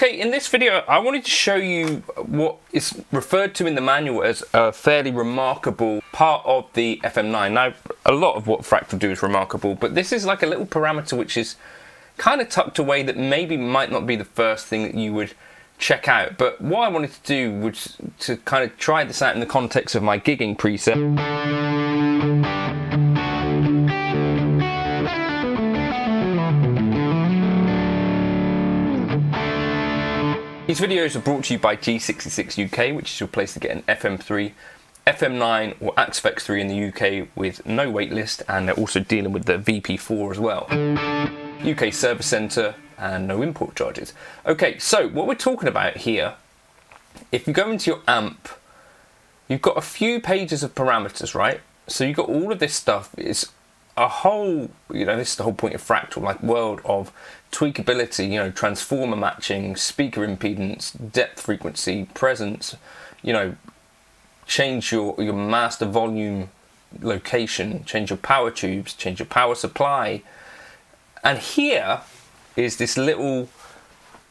Okay, in this video I wanted to show you what is referred to in the manual as a fairly remarkable part of the FM9. Now, a lot of what Fractal do is remarkable, but this is like a little parameter which is kind of tucked away that maybe might not be the first thing that you would check out. But what I wanted to do was to kind of try this out in the context of my gigging preset. These videos are brought to you by G66 UK, which is your place to get an FM3, FM9 or AXFX3 in the UK with no waitlist, and they're also dealing with the VP4 as well. UK service centre and no import charges. Okay, so what we're talking about here, if you go into your amp, you've got a few pages of parameters, right? So you've got all of this stuff. It's a whole, this is the whole point of Fractal, like world of tweakability, transformer matching, speaker impedance, depth frequency, presence, change your master volume location, change your power tubes, change your power supply. And here is this little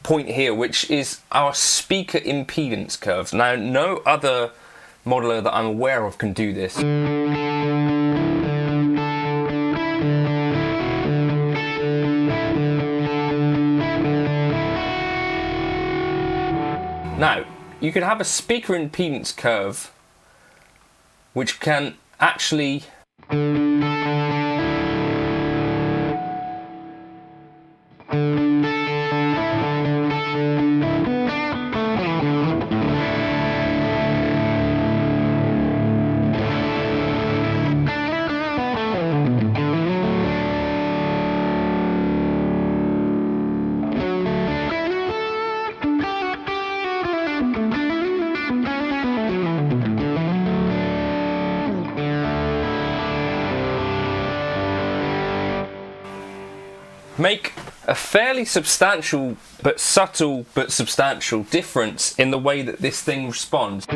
point here, which is our speaker impedance curves. Now, no other modeler that I'm aware of can do this. Now, you could have a speaker impedance curve which can actually make a fairly substantial but subtle but substantial difference in the way that this thing responds.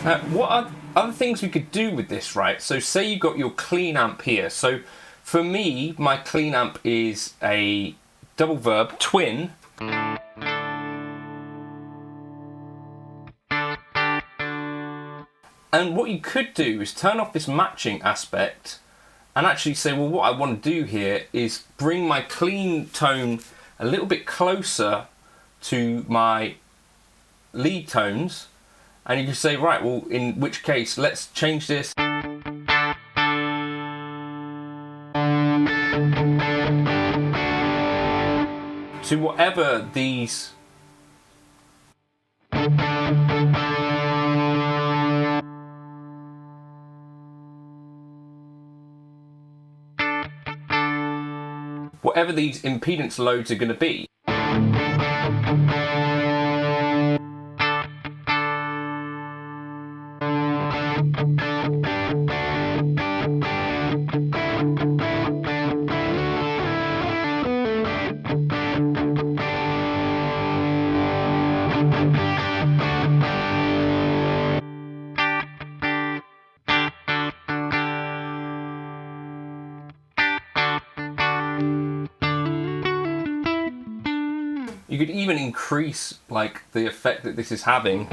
Now, what are other things we could do with this, right? So say you got your clean amp here. So for me, my clean amp is a double verb twin. And what you could do is turn off this matching aspect and actually say, well, what I want to do here is bring my clean tone a little bit closer to my lead tones. And you can say, right, well, in which case, let's change this to whatever these impedance loads are going to be. You could even increase like the effect that this is having.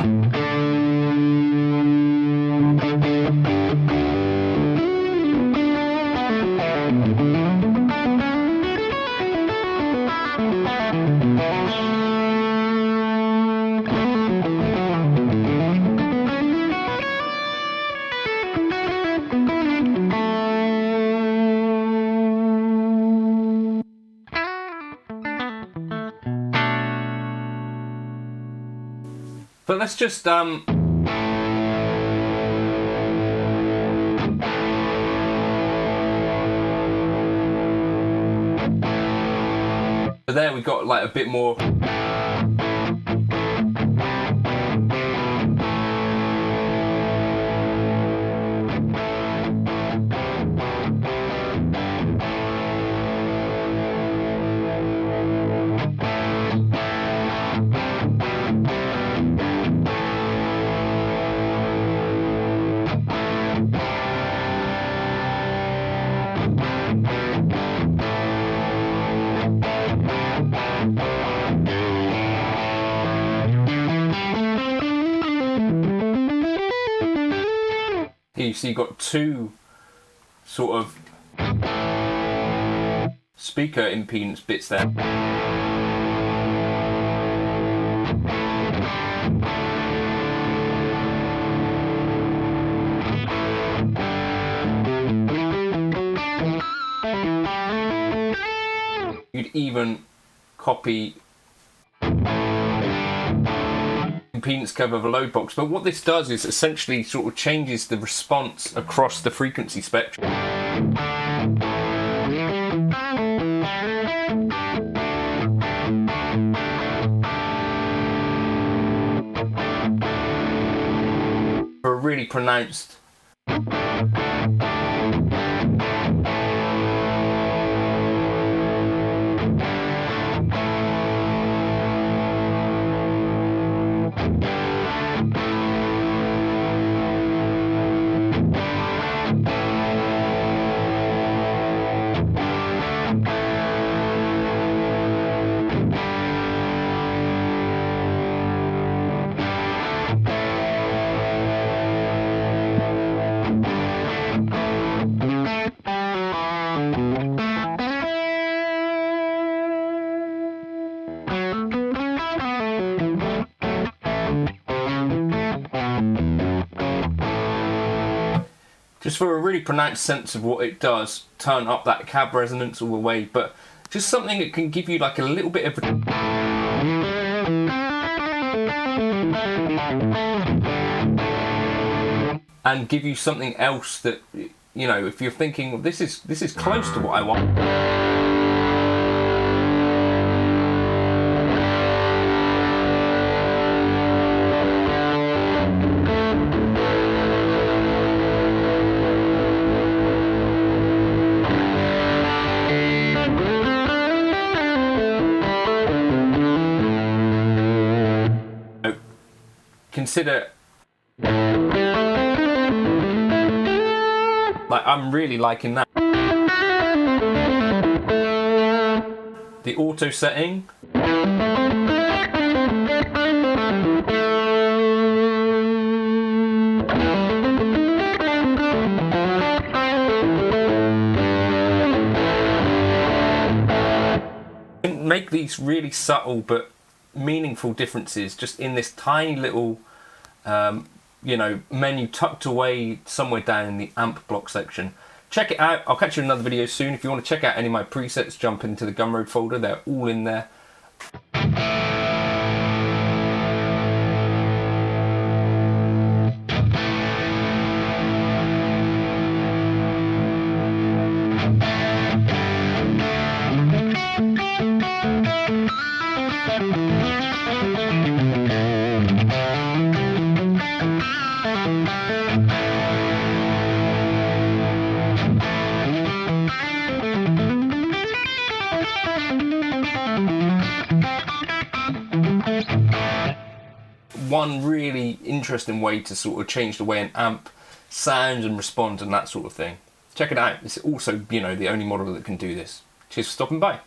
But let's just so there we got like a bit more. you see you've got two sort of speaker impedance bits there. You'd even copy impedance curve of a load box, but what this does is essentially sort of changes the response across the frequency spectrum. For a really pronounced just for a really pronounced sense of what it does, turn up that cab resonance all the way, but just something that can give you like a little bit of and give you something else that, you know, if you're thinking, well, this is close to what I want. Consider, like, I'm really liking that. The auto setting. Make these really subtle but meaningful differences just in this tiny little you know, menu tucked away somewhere down in the amp block section. Check it out. I'll catch you in another video soon. If you want to check out any of my presets, jump into the Gumroad folder. They're all in there. One really interesting way to sort of change the way an amp sounds and responds and that sort of thing. Check it out. It's also, you know, the only model that can do this. Cheers for stopping by.